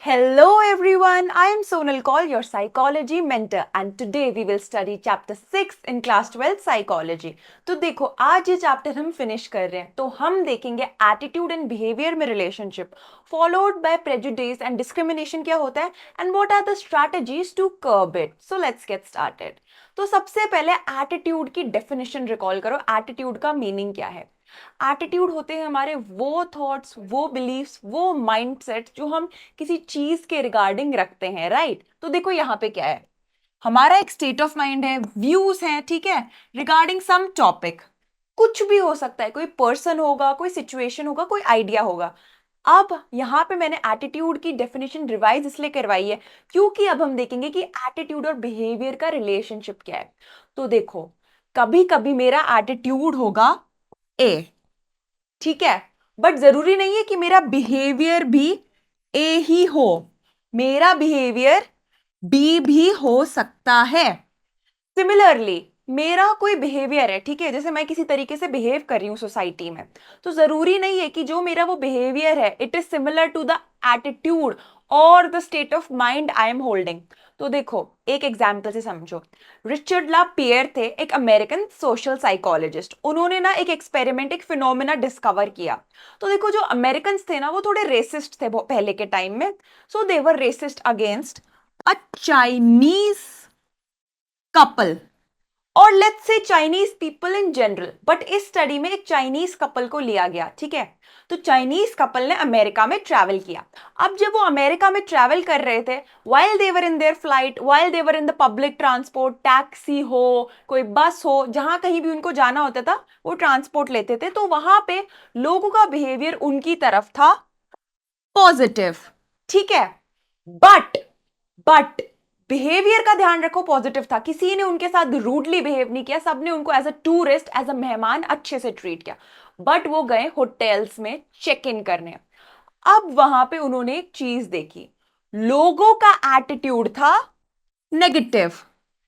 Hello everyone, I am Sonal Kaul, your psychology mentor, and today we will study chapter 6 in class 12 psychology. तो देखो आज ये chapter हम finish कर रहे हैं तो हम देखेंगे एटीट्यूड एंड बिहेवियर में relationship followed by prejudice and discrimination क्या होता है and what are the strategies to curb it. So let's get started. तो सबसे पहले एटीट्यूड की डेफिनेशन रिकॉल करो. एटीट्यूड का मीनिंग क्या है? एटीट्यूड होते हैं हमारे वो थॉट्स, वो बिलीव्स, वो माइंडसेट जो हम किसी चीज के रिगार्डिंग रखते हैं. राइट? तो देखो यहाँ पे क्या है, हमारा एक स्टेट ऑफ माइंड है, व्यूज हैं, ठीक है, रिगार्डिंग सम टॉपिक. कुछ भी हो सकता है, कोई पर्सन होगा, कोई सिचुएशन होगा, कोई आइडिया होगा. अब यहां पे मैंने एटीट्यूड की डेफिनेशन रिवाइज इसलिए करवाई है क्योंकि अब हम देखेंगे कि एटीट्यूड और बिहेवियर का रिलेशनशिप क्या है. तो देखो, कभी कभी मेरा एटीट्यूड होगा ए, ठीक है, बट जरूरी नहीं है कि मेरा बिहेवियर भी ए ही हो. मेरा बिहेवियर बी भी हो सकता है. सिमिलरली मेरा कोई बिहेवियर है, ठीक है, जैसे मैं किसी तरीके से बिहेव कर रही हूं सोसाइटी में, तो जरूरी नहीं है कि जो मेरा वो बिहेवियर है it is similar to the attitude और the state of mind I am holding. तो देखो एक एग्जाम्पल से समझो. रिचर्ड ला पियर थे, एक अमेरिकन सोशल साइकोलॉजिस्ट. उन्होंने ना एक एक्सपेरिमेंट, एक फिनोमेना डिस्कवर किया. तो देखो जो अमेरिकन थे ना वो थोड़े रेसिस्ट थे पहले के टाइम में. So they were racist against a Chinese couple और let's say Chinese people in general. But इस स्टडी में एक चाइनीज कपल को लिया गया, ठीक है. तो चाइनीज कपल ने अमेरिका में ट्रैवल किया. अब जब वो अमेरिका में ट्रैवल कर रहे थे, while they're in their flight, while they're in the public transport, taxi हो, कोई बस हो, जहां कहीं भी उनको जाना होता था वो ट्रांसपोर्ट लेते थे, तो वहां पे लोगों का बिहेवियर उनकी तरफ था पॉजिटिव, ठीक है. बट बट बिहेवियर का ध्यान रखो, पॉजिटिव था. किसी ने उनके साथ रूडली बिहेव नहीं किया, सबने उनको as a tourist, as a मेहमान अच्छे से ट्रीट किया. बट वो गए होटल्स में चेक इन करने. अब वहां पे उन्होंने एक चीज देखी, लोगों का एटीट्यूड था नेगेटिव.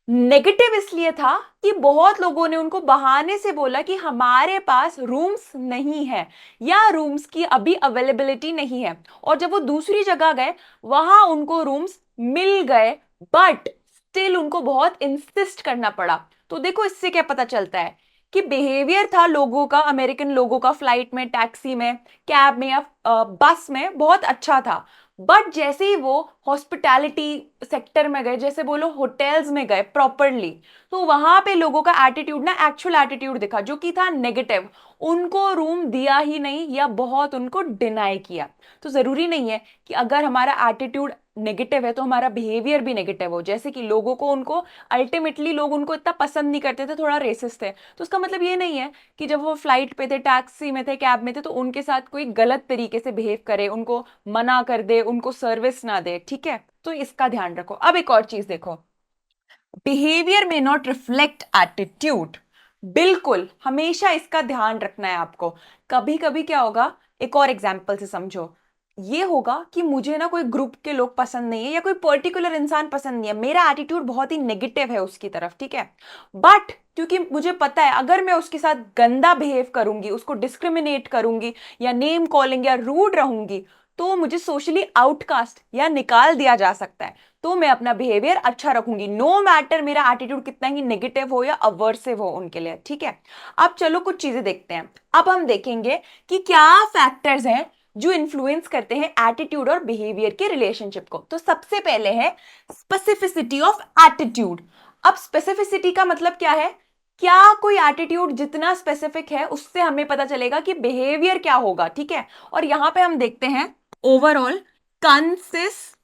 नेगेटिव इसलिए था कि बहुत लोगों ने उनको बहाने से बोला कि हमारे पास रूम्स नहीं है या रूम्स की अभी अवेलेबिलिटी नहीं है. और जब वो दूसरी जगह गए वहां उनको रूम्स मिल गए, बट स्टिल उनको बहुत इंसिस्ट करना पड़ा. तो देखो इससे क्या पता चलता है कि बिहेवियर था लोगों का, अमेरिकन लोगों का, फ्लाइट में, टैक्सी में, कैब में या बस में बहुत अच्छा था. बट जैसे ही वो हॉस्पिटैलिटी सेक्टर में गए, जैसे बोलो होटल्स में गए प्रॉपरली, तो वहां पे लोगों का एटीट्यूड ना, एक्चुअल एटीट्यूड दिखा जो कि था नेगेटिव. उनको रूम दिया ही नहीं या बहुत उनको डिनाई किया. तो जरूरी नहीं है कि अगर हमारा एटीट्यूड नेगेटिव है तो हमारा बिहेवियर भी नेगेटिव हो. जैसे कि लोगों को उनको अल्टीमेटली लोग उनको इतना पसंद नहीं करते थे, थोड़ा रेसिस्ट थे, तो उसका मतलब ये नहीं है कि जब वो फ्लाइट पे थे, टैक्सी में थे, कैब में थे, तो उनके साथ कोई गलत तरीके से बिहेव करे, उनको मना कर दे, उनको सर्विस ना दे, ठीक है. तो इसका ध्यान रखो. अब एक और चीज देखो, बिहेवियर में नॉट रिफ्लेक्ट एटीट्यूड. बिल्कुल हमेशा इसका ध्यान रखना है आपको. कभी कभी क्या होगा, एक और एग्जांपल से समझो. ये होगा कि मुझे ना कोई ग्रुप के लोग पसंद नहीं है या कोई पर्टिकुलर इंसान पसंद नहीं है, मेरा एटीट्यूड बहुत ही नेगेटिव है उसकी तरफ, ठीक है. बट क्योंकि मुझे पता है अगर मैं उसके साथ गंदा बिहेव करूंगी, उसको डिस्क्रिमिनेट करूंगी या नेम कॉलिंग या रूड रहूंगी, तो मुझे सोशली आउटकास्ट या निकाल दिया जा सकता है. तो मैं अपना बिहेवियर अच्छा रखूंगी, नो मैटर मेरा एटीट्यूड कितना ही नेगेटिव हो या अवर्सिव हो उनके लिए, ठीक है. अब चलो कुछ चीजें देखते हैं. अब हम देखेंगे कि क्या फैक्टर्स हैं जो इन्फ्लुएंस करते हैं एटीट्यूड और बिहेवियर के रिलेशनशिप को. तो सबसे पहले है स्पेसिफिसिटी ऑफ एटीट्यूड. अब स्पेसिफिसिटी का मतलब क्या है? क्या कोई एटीट्यूड जितना स्पेसिफिक है उससे हमें पता चलेगा कि बिहेवियर क्या होगा, ठीक है. और यहां पे हम देखते हैं ओवरऑल कंसिस्टेंसी,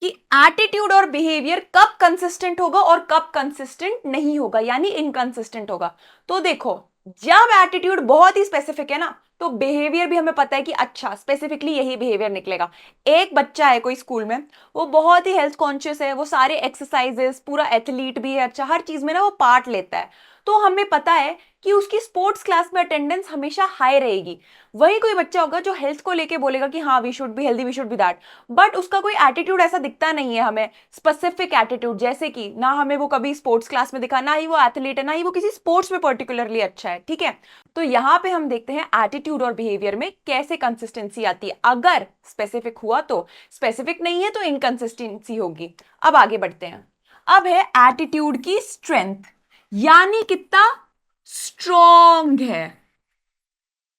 कि एटीट्यूड और बिहेवियर कब कंसिस्टेंट होगा और कब कंसिस्टेंट नहीं होगा, यानी इनकंसिस्टेंट होगा. तो देखो, जब एटीट्यूड बहुत ही स्पेसिफिक है ना, तो बिहेवियर भी हमें पता है कि अच्छा स्पेसिफिकली यही बिहेवियर निकलेगा. एक बच्चा है कोई स्कूल में, वो बहुत ही हेल्थ कॉन्शियस है, वो सारे एक्सरसाइजेस, पूरा एथलीट भी है, अच्छा हर चीज में ना वो पार्ट लेता है. तो हमें पता है कि उसकी स्पोर्ट्स क्लास में अटेंडेंस हमेशा हाई रहेगी। वही कोई बच्चा होगा जो हेल्थ को लेके बोलेगा कि हाँ we should be healthy, we should be that, but उसका कोई एटीट्यूड ऐसा दिखता नहीं है हमें, स्पेसिफिक एटीट्यूड, जैसे कि ना हमें वो कभी स्पोर्ट्स क्लास में दिखा, ना ही वो एथलीट है, ना ही वो किसी स्पोर्ट्स में पर्टिकुलरली अच्छा है, ठीक है। तो यहां पे हम देखते हैं एटीट्यूड और बिहेवियर में कैसे कंसिस्टेंसी आती है। अगर स्पेसिफिक हुआ तो, स्पेसिफिक नहीं है तो इनकंसिस्टेंसी होगी। अब आगे बढ़ते हैं। अब है एटीट्यूड की स्ट्रेंथ, यानी कितना स्ट्रॉन्ग है।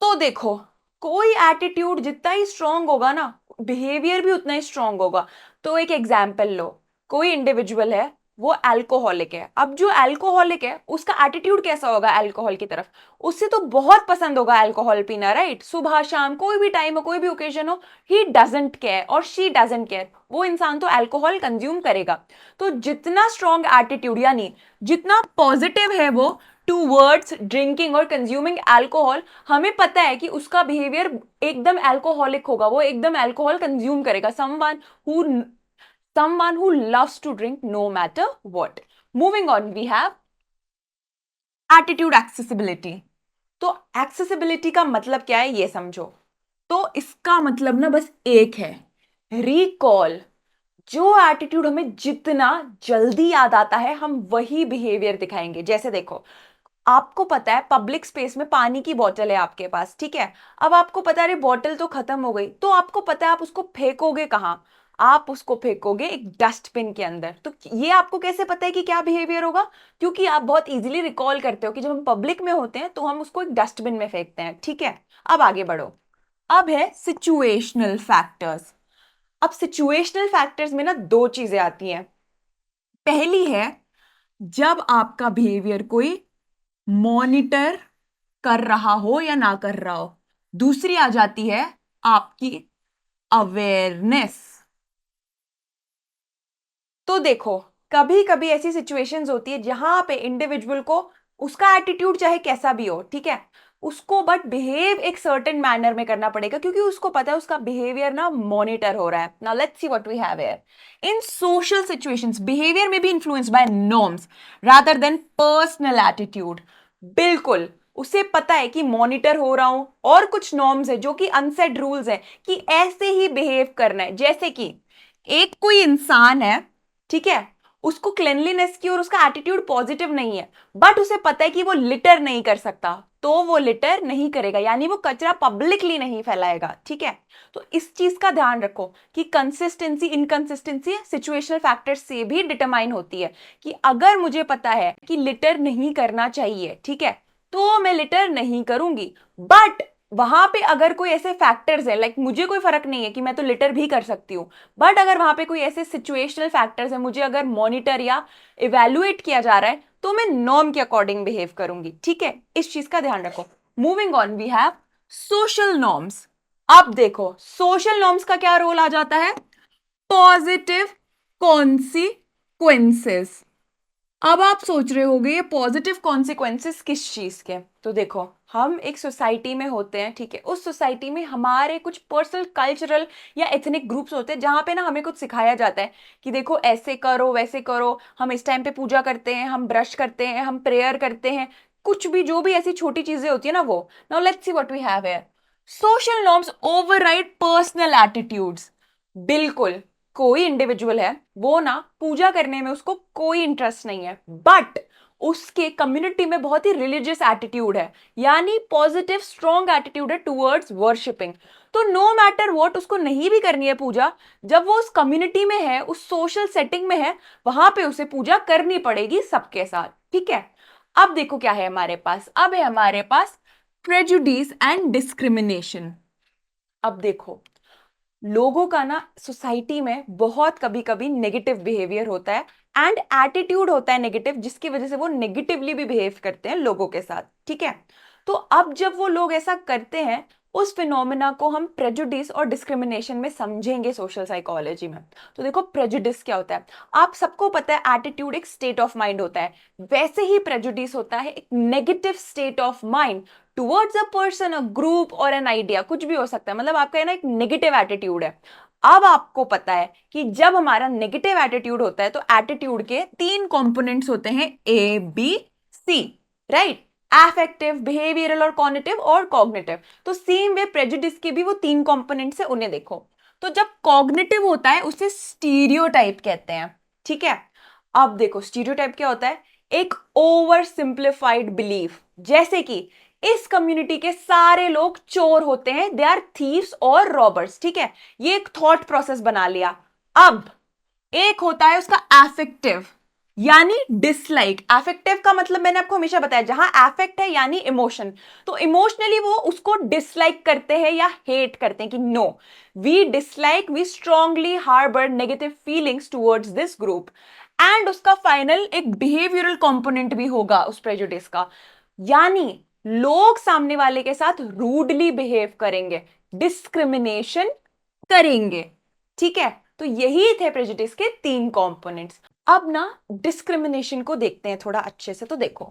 तो देखो, कोई एटीट्यूड जितना ही स्ट्रांग होगा ना, बिहेवियर भी उतना ही स्ट्रांग होगा। तो एक एग्जाम्पल लो, कोई इंडिविजुअल है, वो अल्कोहलिक है। अब जो अल्कोहलिक है उसका एटीट्यूड कैसा होगा अल्कोहल की तरफ? उसे तो बहुत पसंद होगा अल्कोहल पीना, राइट? सुबह शाम कोई भी टाइम हो, कोई भी ओकेजन हो, ही डजंट केयर और शी डजंट केयर, वो इंसान तो अल्कोहल कंज्यूम करेगा। तो जितना स्ट्रॉन्ग एटीट्यूड, यानी जितना पॉजिटिव है वो टूवर्ड्स ड्रिंकिंग और कंज्यूमिंग अल्कोहल, हमें पता है कि उसका बिहेवियर एकदम अल्कोहलिक होगा, वो एकदम अल्कोहल कंज्यूम करेगा। someone who loves to drink no matter what. Moving on, we have attitude accessibility. तो accessibility का मतलब क्या है ये समझो। तो इसका मतलब ना बस एक है, रिकॉल। जो एटीट्यूड हमें जितना जल्दी याद आता है हम वही बिहेवियर दिखाएंगे। जैसे देखो, आपको पता है पब्लिक स्पेस में पानी की बोतल है आपके पास, ठीक है। अब आपको पता है बोतल तो खत्म हो गई, तो आपको पता है आप उसको फेंकोगे कहाँ? आप उसको फेंकोगे एक डस्टबिन के अंदर। तो ये आपको कैसे पता है कि क्या बिहेवियर होगा? क्योंकि आप बहुत इजीली रिकॉल करते हो कि जब हम पब्लिक में होते हैं तो हम उसको एक डस्टबिन में फेंकते हैं, ठीक है। अब आगे बढ़ो। अब है सिचुएशनल फैक्टर्स। अब सिचुएशनल फैक्टर्स में ना दो चीजें आती हैं। पहली है जब आपका बिहेवियर कोई मॉनिटर कर रहा हो या ना कर रहा हो। दूसरी आ जाती है आपकी अवेयरनेस। तो देखो, कभी कभी ऐसी सिचुएशंस होती है जहां पे इंडिविजुअल को उसका एटीट्यूड चाहे कैसा भी हो, ठीक है, उसको बट बिहेव एक सर्टेन मैनर में करना पड़ेगा, क्योंकि उसको पता है उसका बिहेवियर ना मॉनिटर हो रहा है। Now let's see what we have here. In social situations behaviour में be influenced by norms rather than personal attitude. बिल्कुल, उसे पता है कि मॉनिटर हो रहा हूं, और कुछ नॉर्म्स है जो कि अनसेट रूल्स है कि ऐसे ही बिहेव करना है। जैसे कि एक कोई इंसान है, ठीक है, उसको क्लेनलीनेस की और उसका एटीट्यूड पॉजिटिव नहीं है, बट उसे पता है कि वो लिटर नहीं कर सकता, तो वो लिटर नहीं करेगा, यानी वो कचरा पब्लिकली नहीं फैलाएगा, ठीक है। तो इस चीज का ध्यान रखो कि कंसिस्टेंसी इनकंसिस्टेंसी सिचुएशनल फैक्टर्स से भी डिटरमाइन होती है। कि अगर मुझे पता है कि लिटर नहीं करना चाहिए, ठीक है, तो मैं लिटर नहीं करूंगी। बट वहां पे अगर कोई ऐसे फैक्टर्स है, लाइक मुझे कोई फर्क नहीं है कि मैं तो लिटर भी कर सकती हूँ, बट अगर वहां पे कोई ऐसे सिचुएशनल फैक्टर्स है, मुझे अगर मॉनिटर या इवेल्युएट किया जा रहा है, तो मैं नॉर्म के अकॉर्डिंग बिहेव करूंगी, ठीक है। इस चीज का ध्यान रखो। Moving on, we have social norms. अब देखो, सोशल नॉर्म्स का क्या रोल आ जाता है? Positive consequences. अब आप सोच रहे होंगे ये पॉजिटिव कॉन्सिक्वेंसेस किस चीज के? तो देखो, हम एक सोसाइटी में होते हैं, ठीक है, उस सोसाइटी में हमारे कुछ पर्सनल कल्चरल या एथनिक ग्रुप्स होते हैं जहां पे ना हमें कुछ सिखाया जाता है कि देखो ऐसे करो वैसे करो, हम इस टाइम पे पूजा करते हैं, हम ब्रश करते हैं, हम प्रेयर करते हैं, कुछ भी जो भी ऐसी छोटी चीजें होती है ना वो। Now let's see what we have here. Social norms override personal attitudes. बिल्कुल, कोई इंडिविजुअल है, वो ना पूजा करने में उसको कोई इंटरेस्ट नहीं है, बट उसके कम्युनिटी में बहुत ही रिलीजियस एटीट्यूड है, यानी पॉजिटिव स्ट्रॉन्ग एटीट्यूड है टुवर्ड्स वर्शिपिंग। तो नो मैटर व्हाट उसको नहीं भी करनी है पूजा, जब वो उस कम्युनिटी में है, उस सोशल सेटिंग में है, वहां पे उसे पूजा करनी पड़ेगी सबके साथ, ठीक है। अब देखो क्या है हमारे पास। अब है हमारे पास प्रेजुडिस एंड डिस्क्रिमिनेशन। अब देखो, लोगों का ना सोसाइटी में बहुत कभी कभी नेगेटिव बिहेवियर होता है एंड एटीट्यूड होता है नेगेटिव, जिसकी वजह से वो नेगेटिवली भी बिहेव करते हैं लोगों के साथ, ठीक है। तो अब जब वो लोग ऐसा करते हैं, उस फिनोमेना को हम प्रेजुडिस और डिस्क्रिमिनेशन में समझेंगे सोशल साइकोलॉजी में। तो देखो, प्रेजुडिस क्या होता है? आप सबको पता है एटीट्यूड एक स्टेट ऑफ माइंड होता है, वैसे ही प्रेजुडिस होता है एक negative state of mind towards a person, a group और एन आइडिया, कुछ भी हो सकता है, मतलब आपका ना एक नेगेटिव एटीट्यूड है। अब आपको पता है कि जब हमारा नेगेटिव एटीट्यूड होता है तो एटीट्यूड के तीन कंपोनेंट्स होते हैं, A B C. Right, affective, behavioural और कॉग्निटिव और कॉग्निटिव। तो सेम वे प्रेजुडिस के भी वो 3 कंपोनेंट्स है, उन्हें देखो। तो जब कॉग्निटिव होता है उसे स्टीरियोटाइप कहते हैं, ठीक है। अब देखो स्टीरियोटाइप क्या होता है, एक ओवर सिंप्लीफाइड बिलीफ, जैसे कि इस कम्युनिटी के सारे लोग चोर होते हैं, दे आर थीव्स और रॉबर्स, ठीक है। ये एक थॉट प्रोसेस बना लिया। अब एक होता है उसका एफेक्टिव, यानी डिसलाइक। एफेक्टिव का मतलब मैंने आपको हमेशा बताया, जहां एफेक्ट है यानी इमोशन, तो इमोशनली वो उसको डिसलाइक करते हैं या हेट करते हैं कि no, we dislike, we strongly harbour negative feelings towards this group. And उसका फाइनल एक बिहेवियरल कंपोनेंट भी होगा उस प्रेजुडिस का, यानी लोग सामने वाले के साथ रूडली बिहेव करेंगे, डिस्क्रिमिनेशन करेंगे, ठीक है। तो यही थे प्रेजुडिस के 3 कंपोनेंट्स। अब ना डिस्क्रिमिनेशन को देखते हैं थोड़ा अच्छे से। तो देखो,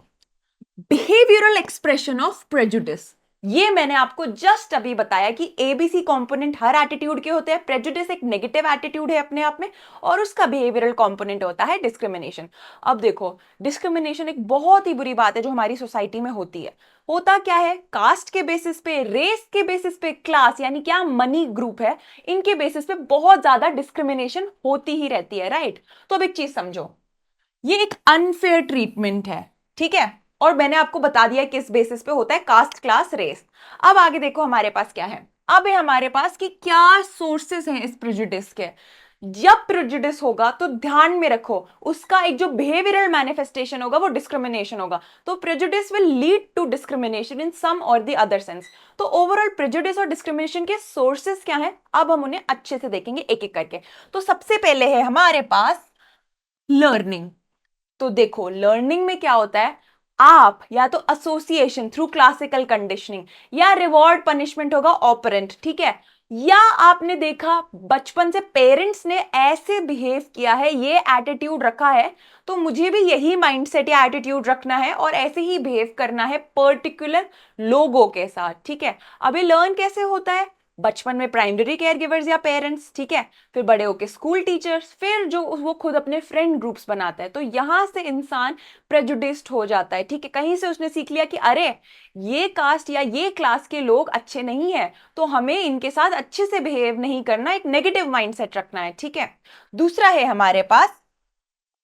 बिहेवियरल एक्सप्रेशन ऑफ प्रेजुडिस, ये मैंने आपको जस्ट अभी बताया कि एबीसी कंपोनेंट हर एटीट्यूड के होते हैं, प्रेजुडिस एक नेगेटिव एटीट्यूड है अपने आप में, और उसका बिहेवियरल कंपोनेंट होता है डिस्क्रिमिनेशन। अब देखो, डिस्क्रिमिनेशन एक बहुत ही बुरी बात है जो हमारी सोसाइटी में होती है। होता क्या है, कास्ट के बेसिस पे, रेस के बेसिस पे, क्लास यानी क्या मनी ग्रुप है, इनके बेसिस पे बहुत ज्यादा डिस्क्रिमिनेशन होती ही रहती है, राइट। तो अब एक चीज समझो, ये एक अनफेयर ट्रीटमेंट है, ठीक है। और मैंने आपको बता दिया किस बेसिस पे होता है, कास्ट, क्लास, रेस। अब आगे देखो हमारे पास क्या है, अब है हमारे पास कि क्या सोर्सेस हैं इस प्रेजुडिस के। जब प्रेजुडिस होगा तो ध्यान में रखो, उसका एक जो बिहेवियरल मैनिफेस्टेशन होगा वो डिस्क्रिमिनेशन होगा। तो prejudice will lead to discrimination in some or the other sense. तो ओवरऑल प्रेजुडिस और डिस्क्रिमिनेशन के सोर्सेस क्या हैं, अब हम उन्हें अच्छे से देखेंगे एक एक करके। तो सबसे पहले है हमारे पास लर्निंग। तो देखो लर्निंग में क्या होता है, आप या तो एसोसिएशन थ्रू क्लासिकल कंडीशनिंग, या रिवॉर्ड पनिशमेंट होगा ऑपरेंट, ठीक है। या आपने देखा बचपन से पेरेंट्स ने ऐसे बिहेव किया है, ये एटीट्यूड रखा है, तो मुझे भी यही माइंडसेट या एटीट्यूड रखना है और ऐसे ही बिहेव करना है पर्टिकुलर लोगों के साथ, ठीक है। अभी लर्न कैसे होता है, बचपन में प्राइमरी केयर गिवर्स या पेरेंट्स, ठीक है, फिर बड़े होके स्कूल टीचर्स, फिर जो वो खुद अपने फ्रेंड ग्रुप्स बनाता है। तो यहां से इंसान प्रेजुडिस्ड हो जाता है, ठीक है। कहीं से उसने सीख लिया कि अरे ये कास्ट या ये क्लास के लोग अच्छे नहीं है, तो हमें इनके साथ अच्छे से बिहेव नहीं करना, एक नेगेटिव माइंडसेट रखना है, ठीक है। दूसरा है हमारे पास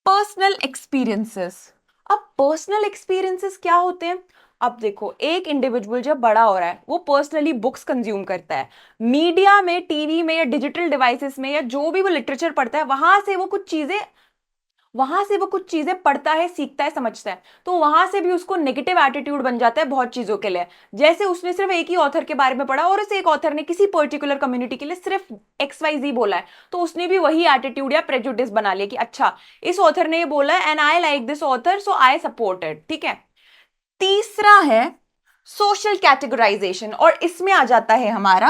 पर्सनल एक्सपीरियंसेस। अब पर्सनल एक्सपीरियंसेस क्या होते हैं, अब देखो एक इंडिविजुअल जब बड़ा हो रहा है वो पर्सनली बुक्स कंज्यूम करता है, मीडिया में, टीवी में या डिजिटल डिवाइसेस में, या जो भी वो लिटरेचर पढ़ता है वहां से वो कुछ चीजें पढ़ता है, सीखता है, समझता है। तो वहां से भी उसको नेगेटिव एटीट्यूड बन जाता है बहुत चीजों के लिए। जैसे उसने सिर्फ एक ही ऑथर के बारे में पढ़ा और उस एक ऑथर ने किसी पर्टिकुलर कम्युनिटी के लिए सिर्फ XYZ बोला है, तो उसने भी वही एटीट्यूड या प्रेजुडिस बना लिया कि अच्छा इस ऑथर ने ये बोला है and I like this author so I support it, ठीक है। तीसरा है सोशल कैटेगराइजेशन, और इसमें आ जाता है हमारा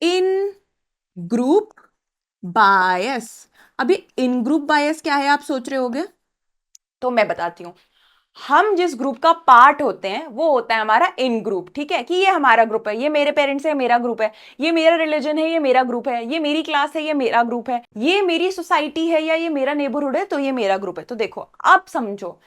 इन ग्रुप बायस। अभी इन ग्रुप बायस क्या है आप सोच रहे होगे, तो मैं बताती हूं। हम जिस ग्रुप का पार्ट होते हैं वो होता है हमारा इन ग्रुप, ठीक है, कि ये हमारा ग्रुप है, ये मेरे पेरेंट्स है, मेरा ग्रुप है, ये मेरा रिलीजन है, ये मेरा ग्रुप है, ये मेरी क्लास है, ये मेरा ग्रुप है, ये मेरी सोसाइटी है या ये मेरा नेबरहुड है, तो ये मेरा ग्रुप है। तो देखो अब समझो,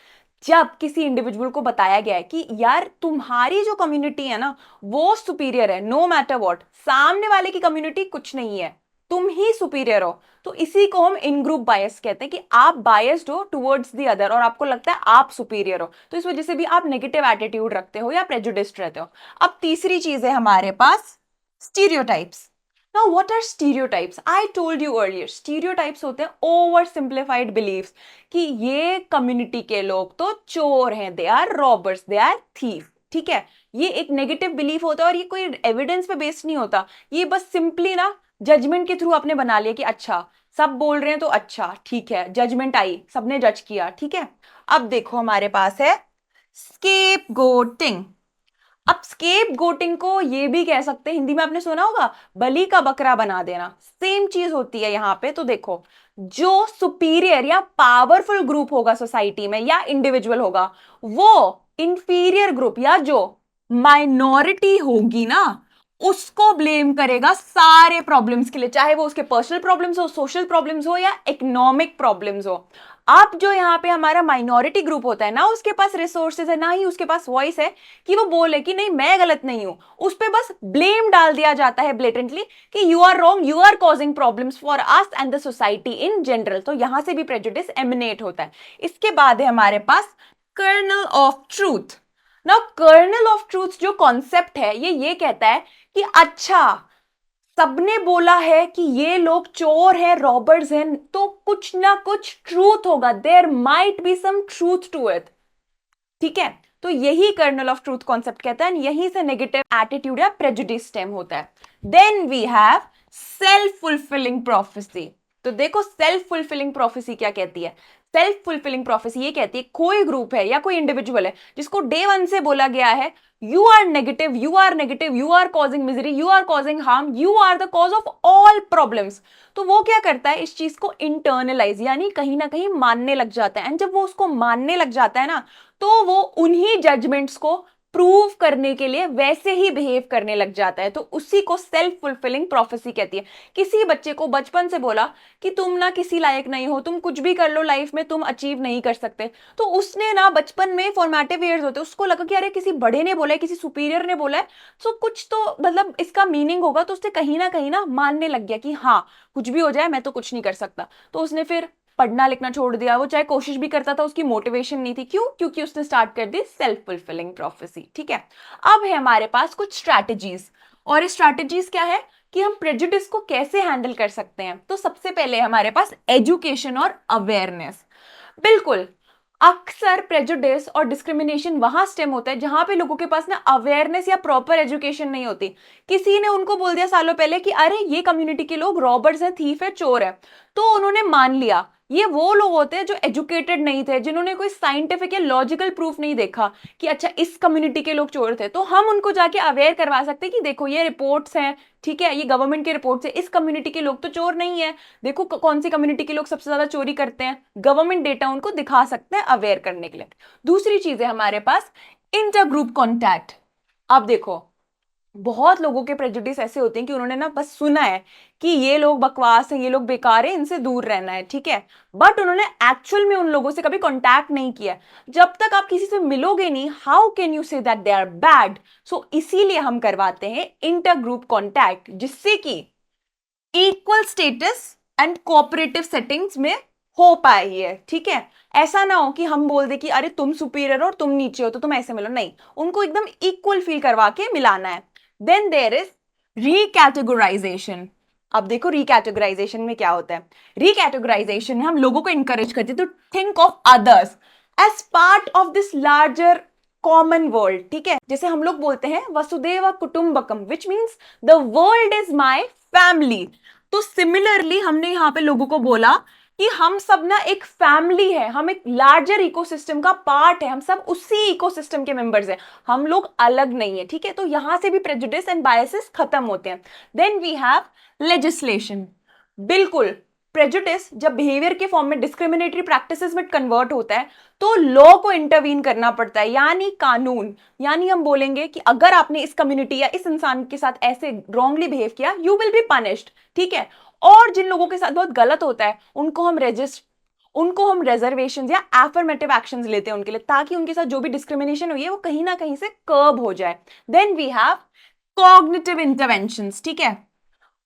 जब किसी इंडिविजुअल को बताया गया है कि यार तुम्हारी जो कम्युनिटी है ना वो सुपीरियर है, नो मैटर व्हाट, सामने वाले की कम्युनिटी कुछ नहीं है, तुम ही सुपीरियर हो, तो इसी को हम इन ग्रुप बायस कहते हैं कि आप बायस्ड हो टुवर्ड्स द अदर और आपको लगता है आप सुपीरियर हो, तो इस वजह से भी आप नेगेटिव एटीट्यूड रखते हो या प्रेजुडिस्ड रहते हो। अब तीसरी चीज है हमारे पास stereotypes. Now, what are stereotypes? I told you earlier, stereotypes होते हैं ओवर सिंप्लीफाइड बिलीव्स कि ये कम्युनिटी के लोग तो चोर हैं, they are robbers, they are thief, ठीक है। ये एक नेगेटिव बिलीफ होता है और ये कोई एविडेंस पे बेस्ड नहीं होता, ये बस सिंपली ना जजमेंट के थ्रू आपने बना लिया कि अच्छा सब बोल रहे हैं तो अच्छा ठीक है, जजमेंट आई, सबने जज किया, ठीक है। अब देखो हमारे पास है स्केप गोटिंग। अब स्केप गोटिंग को ये भी कह सकते हैं, हिंदी में आपने सुना होगा बलि का बकरा बना देना, सेम चीज होती है यहां पे। तो देखो जो सुपीरियर या पावरफुल ग्रुप होगा सोसाइटी में या इंडिविजुअल होगा, वो इंफीरियर ग्रुप या जो माइनॉरिटी होगी ना उसको ब्लेम करेगा सारे प्रॉब्लम्स के लिए, चाहे वो उसके पर्सनल प्रॉब्लम्स हो, सोशल प्रॉब्लम्स हो या इकोनॉमिक प्रॉब्लम्स हो। अब जो यहाँ पे हमारा माइनॉरिटी ग्रुप होता है ना, उसके पास रिसोर्सेज है, ना ही उसके पास वॉइस है कि वो बोले कि नहीं मैं गलत नहीं हूं। उस पर बस ब्लेम डाल दिया जाता है ब्लेटेंटली कि you are wrong, you are causing problems for us and the society in general. तो यहां से भी प्रेजुडिस एमिनेट होता है। इसके बाद है हमारे पास kernel of truth. Now kernel of truth जो कॉन्सेप्ट है ये कहता है कि अच्छा सबने बोला है कि ये लोग चोर हैं, रॉबर्स हैं, तो कुछ ना कुछ ट्रूथ होगा, there might be some truth to it. ठीक है, तो यही कर्नल ऑफ ट्रूथ कॉन्सेप्ट कहता है, यहीं से नेगेटिव एटीट्यूड या प्रेजुडिस स्टेम होता है। Then we have self fulfilling prophecy. तो देखो सेल्फ फुलफिलिंग प्रोफेसी क्या कहती है। सेल्फ फुलफिलिंग प्रोफेसी ये कहती है कोई ग्रुप है या कोई इंडिविजुअल है जिसको डे वन से बोला गया है you are negative, you are negative, you are causing misery, you are causing harm, you are the cause of all problems. तो वो क्या करता है, इस चीज को इंटरनलाइज यानी कहीं ना कहीं मानने लग जाता है। एंड जब वो उसको मानने लग जाता है ना, तो वो उन्हीं जजमेंट्स को प्रूव करने के लिए वैसे ही बिहेव करने लग जाता है। तो उसी को सेल्फ फुलफिलिंग प्रोफेसी कहती है। किसी बच्चे को बचपन से बोला कि तुम ना किसी लायक नहीं हो, तुम कुछ भी कर लो लाइफ में, तुम अचीव नहीं कर सकते, तो उसने ना बचपन में फॉर्मेटिव ईयर्स होते उसको लगा कि अरे किसी बड़े ने बोला है, किसी सुपीरियर ने बोला है, तो कुछ तो मतलब इसका मीनिंग होगा। तो उसने कहीं ना मानने लग गया कि हाँ कुछ भी हो जाए मैं तो कुछ नहीं कर सकता। तो उसने फिर पढ़ना लिखना छोड़ दिया। वो चाहे कोशिश भी करता था, उसकी मोटिवेशन नहीं थी। क्यों? क्योंकि उसने स्टार्ट कर दी सेल्फ फुलफिलिंग प्रोफेसी। ठीक है, अब है हमारे पास कुछ स्ट्रैटेजीज। और स्ट्रैटेजीज क्या है कि हम प्रेजुडिस को कैसे हैंडल कर सकते हैं। तो सबसे पहले हमारे पास एजुकेशन और अवेयरनेस। बिल्कुल, अक्सर प्रेजुडिस और डिस्क्रिमिनेशन वहां स्टेम होता है जहां पे लोगों के पास ना अवेयरनेस या प्रॉपर एजुकेशन नहीं होती। किसी ने उनको बोल दिया सालों पहले कि अरे ये कम्युनिटी के लोग रॉबर्स हैं, थीफ है, चोर है, तो उन्होंने मान लिया। ये वो लोग होते हैं जो एजुकेटेड नहीं थे, जिन्होंने कोई साइंटिफिक या लॉजिकल प्रूफ नहीं देखा कि अच्छा इस कम्युनिटी के लोग चोर थे। तो हम उनको जाके अवेयर करवा सकते हैं कि देखो ये रिपोर्ट्स हैं, ठीक है, ये गवर्नमेंट के रिपोर्ट्स है, इस कम्युनिटी के लोग तो चोर नहीं है, देखो कौन सी कम्युनिटी के लोग सबसे ज्यादा चोरी करते हैं। गवर्नमेंट डेटा उनको दिखा सकते हैं अवेयर करने के लिए। दूसरी चीज है हमारे पास इंटर ग्रुप कॉन्टैक्ट। अब देखो बहुत लोगों के प्रेजुडिस ऐसे होते हैं कि उन्होंने ना बस सुना है कि ये लोग बकवास हैं, ये लोग बेकार हैं, इनसे दूर रहना है, ठीक है, बट उन्होंने एक्चुअल में उन लोगों से कभी कांटेक्ट नहीं किया। जब तक आप किसी से मिलोगे नहीं, how can you say that they are bad. So इसीलिए हम करवाते हैं इंटर ग्रुप कॉन्टैक्ट, जिससे कि equal status and cooperative settings में हो पाए ये। ठीक है, ऐसा ना हो कि हम बोल दे कि अरे तुम सुपीरियर हो और तुम नीचे हो तो तुम ऐसे मिलो, नहीं, उनको एकदम इक्वल फील करवा के मिलाना है। Then there is recategorisation. अब देखो रिकैटेगोराइजेशन में क्या होता है। रिकैटेगोराइजेशन में हम लोगों को इंकरेज करते हैं तो think of others as part of this larger common world. ठीक है, जैसे हम लोग बोलते हैं वसुदेव कुटुंबकम, which means the world is my family. तो सिमिलरली हमने यहां पे लोगों को बोला कि हम सब ना एक फैमिली है, हम एक लार्जर इकोसिस्टम का पार्ट है, हम सब उसी इकोसिस्टम के मेंबर्स हैं, हम लोग अलग नहीं है। ठीक है, तो यहां से भी प्रेजुडिस एंड बायसेस खत्म होते हैं। Then we have legislation. बिल्कुल, प्रेजुडिस जब बिहेवियर के फॉर्म में डिस्क्रिमिनेटरी प्रैक्टिसेस में कन्वर्ट होता है तो लॉ को इंटरवीन करना पड़ता है, यानी कानून। यानी हम बोलेंगे कि अगर आपने इस कम्युनिटी या इस इंसान के साथ ऐसे रॉन्गली बिहेव किया, यू विल बी पनिश्ड। ठीक है, और जिन लोगों के साथ बहुत गलत होता है उनको हम रेजर्वेशन या एफर्मेटिव एक्शंस लेते हैं उनके लिए, ताकि उनके साथ जो भी डिस्क्रिमिनेशन हुई है वो कहीं ना कहीं से कर्ब हो जाए। Then we have cognitive interventions. ठीक है,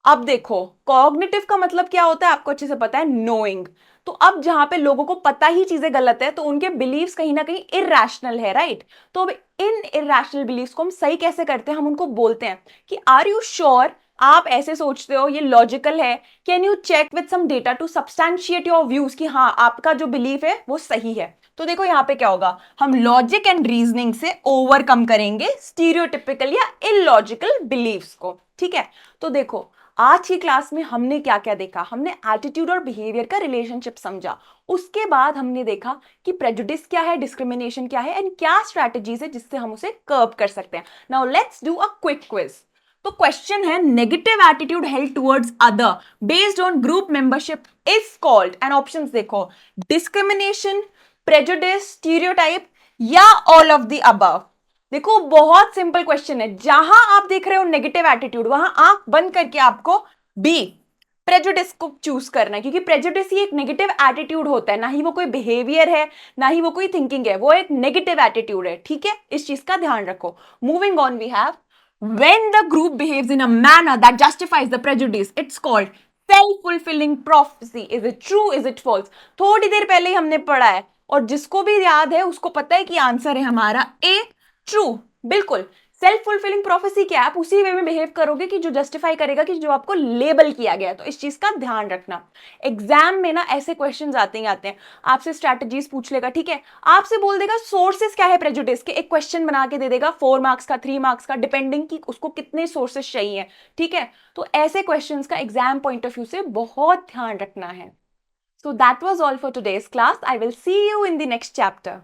अब देखो कॉग्निटिव का मतलब क्या होता है, आपको अच्छे से पता है, नोइंग। तो अब जहां पे लोगों को पता ही चीजें गलत है तो उनके बिलीव्स कहीं ना कहीं इरैशनल है, राइट। तो अब इन इरैशनल बिलीव्स को हम सही कैसे करते हैं, हम उनको बोलते हैं कि आर यू श्योर आप ऐसे सोचते हो, ये लॉजिकल है, can you check with some data to substantiate your views कि हाँ आपका जो बिलीफ है वो सही है। तो देखो यहाँ पे क्या होगा, हम लॉजिक एंड रीजनिंग से ओवरकम करेंगे स्टीरियोटिपिकल या इलॉजिकल बिलीव्स को। ठीक है, तो देखो आज की क्लास में हमने क्या क्या देखा, हमने एटीट्यूड और बिहेवियर का रिलेशनशिप समझा। उसके बाद हमने देखा कि प्रेजुडिस क्या है, डिस्क्रिमिनेशन क्या है, एंड क्या स्ट्रैटेजीज है जिससे हम उसे कर्ब कर सकते हैं। Now let's do a quick quiz. तो क्वेश्चन है, negative attitude held towards other based on group membership is called, and options देखो, डिस्क्रिमिनेशन, प्रेजुडिस, स्टीरियोटाइप या ऑल ऑफ द अबव। देखो बहुत सिंपल क्वेश्चन है, जहां आप देख रहे हो नेगेटिव एटीट्यूड वहां आंख बंद करके आपको बी प्रेजुडिस को चूज करना है, क्योंकि प्रेजुडिस ही एक नेगेटिव एटीट्यूड होता है, ना ही वो कोई बिहेवियर है, ना ही वो कोई थिंकिंग है, वो एक नेगेटिव एटीट्यूड है, ठीक है, इस चीज का ध्यान रखो। Moving on, we have when the group behaves in a manner that justifies the prejudice, it's called self-fulfilling prophecy. Is it true, is it false? थोड़ी देर पहले ही हमने पढ़ा है, और जिसको भी याद है उसको पता है कि आंसर है हमारा ए, ट्रू। बिल्कुल, सेल्फ फुलफिलिंग प्रोफेसी क्या है, आप उसी वे में बिहेव करोगे कि जो जस्टिफाई करेगा कि जो आपको लेबल किया गया है, तो इस चीज का ध्यान रखना। एग्जाम में ना ऐसे क्वेश्चंस आते ही आते हैं, आपसे स्ट्रैटेजीज पूछ लेगा, ठीक है, आपसे बोल देगा सोर्सेस क्या है प्रेजुडिस के, एक क्वेश्चन बना के दे देगा 4 मार्क्स का, 3 मार्क्स का, डिपेंडिंग कि उसको कितने सोर्सेस चाहिए, ठीक है। तो ऐसे क्वेश्चन का एग्जाम पॉइंट ऑफ व्यू से बहुत ध्यान रखना है। So that was all for today's class. I will see you in the next chapter.